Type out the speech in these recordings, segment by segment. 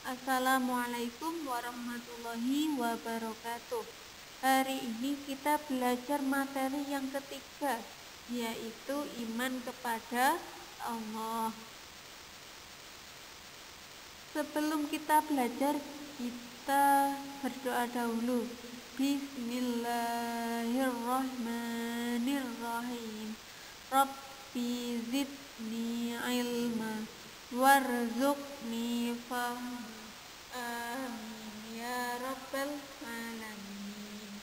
Assalamualaikum warahmatullahi wabarakatuh. Hari ini kita belajar materi yang ketiga, yaitu iman kepada Allah. Sebelum kita belajar, kita berdoa dahulu. Bismillahirrahmanirrahim. Rabbi zidni ilma warzuqni fahma. Amin ya rabbal alamin.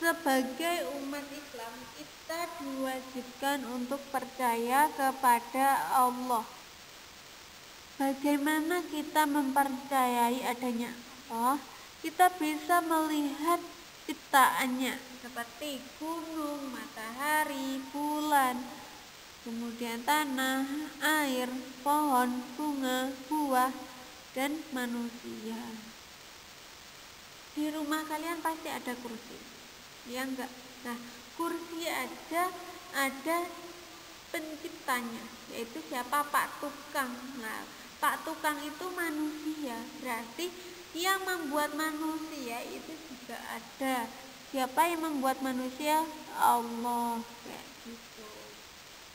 Sebagai umat Islam, kita diwajibkan untuk percaya kepada Allah. Bagaimana kita mempercayai adanya Allah? Kita bisa melihat ciptaannya seperti gunung, matahari, bulan, kemudian tanah, air, pohon, bunga, buah, dan manusia. Di rumah kalian pasti ada kursi, ya enggak? Nah, kursi aja ada penciptanya, yaitu siapa? Pak Tukang. Nah, Pak Tukang itu manusia, berarti yang membuat manusia itu juga ada. Siapa yang membuat manusia? Allah, kayak gitu.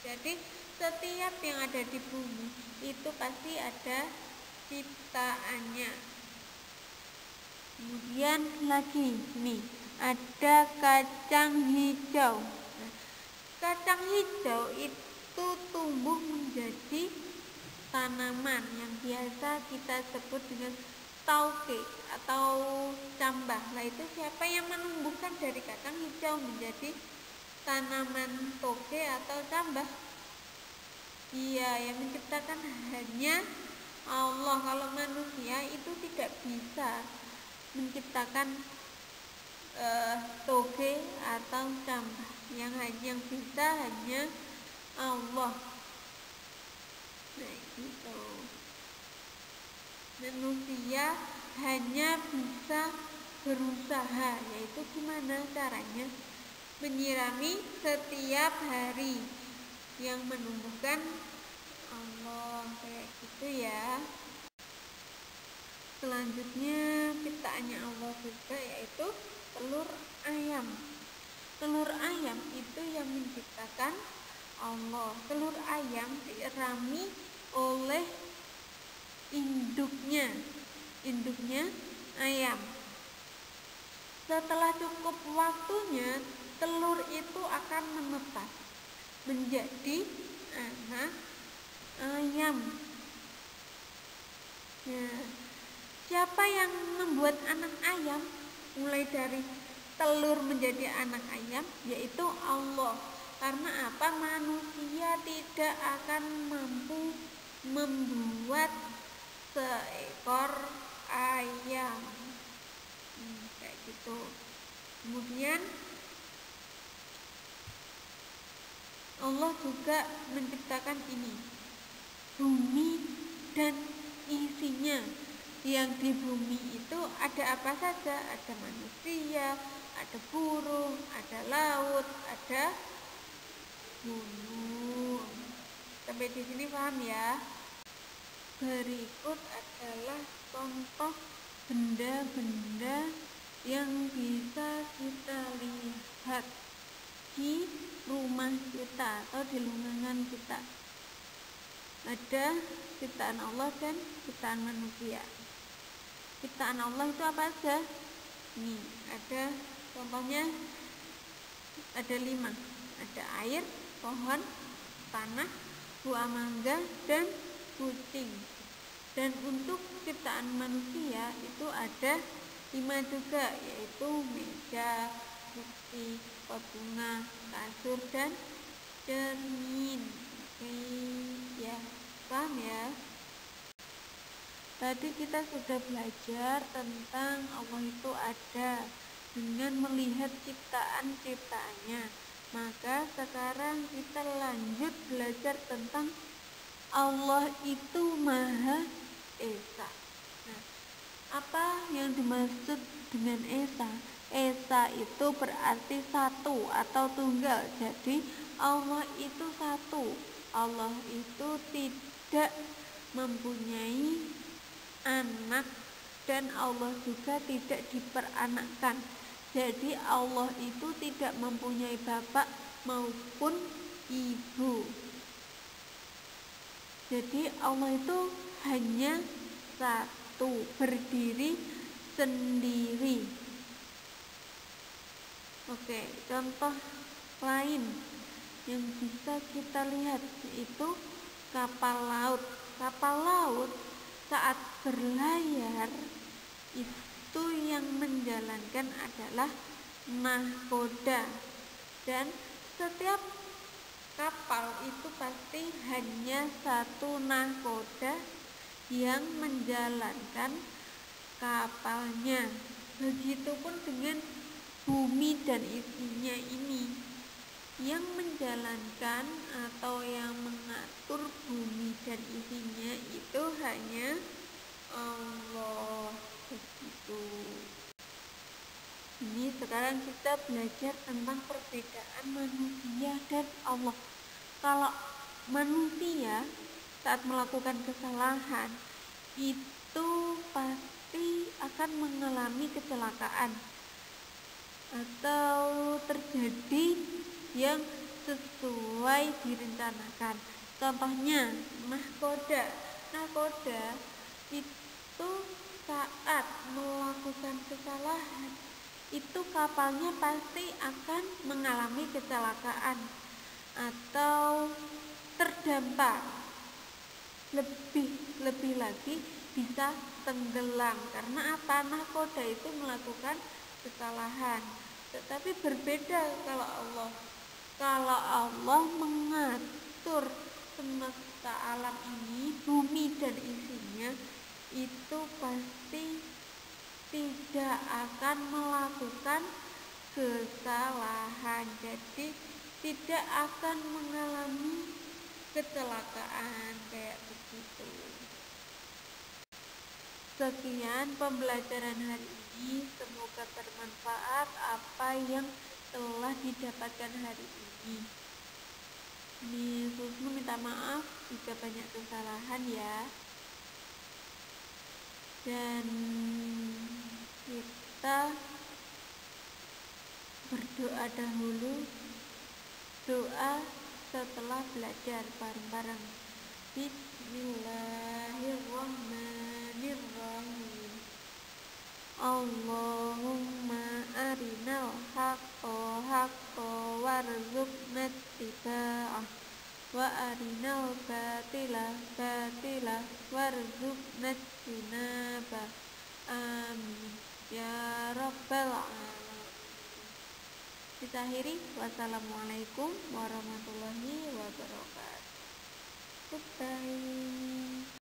Jadi setiap yang ada di bumi itu pasti ada ciptaannya. Kemudian lagi nih, ada kacang hijau. Nah, kacang hijau itu tumbuh menjadi tanaman yang biasa kita sebut dengan tauge atau cambah. Nah, itu siapa yang menumbuhkan dari kacang hijau menjadi tanaman toge atau cambah? Iya, yang menciptakan hanya Allah. Kalau manusia itu tidak bisa menciptakan toge atau cambah. Yang bisa hanya Allah. Nah, gitu. Manusia hanya bisa berusaha, yaitu gimana caranya? Menyirami setiap hari yang menumbuhkan Allah, kayak gitu ya. Selanjutnya ciptaannya Allah juga, yaitu telur ayam. Telur ayam itu yang menciptakan Allah. Telur ayam dirami oleh induknya ayam. Setelah cukup waktunya, telur itu akan menetas menjadi anak ayam. Nah, siapa yang membuat anak ayam mulai dari telur menjadi anak ayam? Yaitu Allah. Karena apa? Manusia tidak akan mampu membuat seekor ayam. Kayak gitu. Kemudian Allah juga menciptakan ini, bumi dan isinya. Yang di bumi itu ada apa saja? Ada manusia, ada burung, ada laut, ada gunung. Sampai di sini paham ya? Berikut adalah contoh benda-benda yang bisa kita lihat di rumah kita atau di lingkungan kita. Ada ciptaan Allah dan ciptaan manusia. Ciptaan Allah itu apa aja? Nih, ada contohnya, ada 5. Ada air, pohon, tanah, buah mangga, dan kucing. Dan untuk ciptaan manusia itu ada 5 juga, yaitu meja, kursi, pot bunga, kasur, dan cermin. Oke, ya, paham ya? Tadi kita sudah belajar tentang Allah itu ada dengan melihat ciptaan-ciptaannya. Maka sekarang kita lanjut belajar tentang Allah itu Maha Esa. Nah, apa yang dimaksud dengan Esa? Esa itu berarti satu atau tunggal. Jadi Allah itu satu. Allah itu tidak mempunyai anak, dan Allah juga tidak diperanakkan. Jadi Allah itu tidak mempunyai bapak maupun ibu. Jadi Allah itu hanya satu, berdiri sendiri. Oke, contoh lain yang bisa kita lihat yaitu kapal laut. Kapal laut saat berlayar itu yang menjalankan adalah nahkoda, dan setiap kapal itu pasti hanya satu nahkoda yang menjalankan kapalnya. Begitupun dengan bumi dan isinya ini, yang menjalankan atau yang mengatur bumi dan isinya itu hanya Allah. Begitu. Ini sekarang kita belajar tentang perbedaan manusia dan Allah. Kalau manusia saat melakukan kesalahan itu pasti akan mengalami kecelakaan atau terjadi yang sesuai direncanakan. Contohnya nahkoda itu saat melakukan kesalahan itu kapalnya pasti akan mengalami kecelakaan atau terdampak, lebih lagi bisa tenggelam. Karena apa? Nahkoda itu melakukan kesalahan. Tetapi berbeda kalau Allah mengatur semesta alam ini, bumi dan isinya, itu pasti tidak akan melakukan kesalahan. Jadi tidak akan mengalami kecelakaan kayak begitu. Sekian pembelajaran hari ini, semoga bermanfaat apa yang telah didapatkan hari ini. Ini Susnu minta maaf jika banyak kesalahan ya. Dan kita berdoa dahulu, doa setelah belajar bareng-bareng. Bismillahirrahmanirrahim. Allahumma arinal haqqo haqqo warzuqna ittiba'ah wa arinal batila batila warzuqna ijtinabah. Amin ya rabbal alamin. Kita akhiri, wassalamualaikum warahmatullahi wabarakatuh.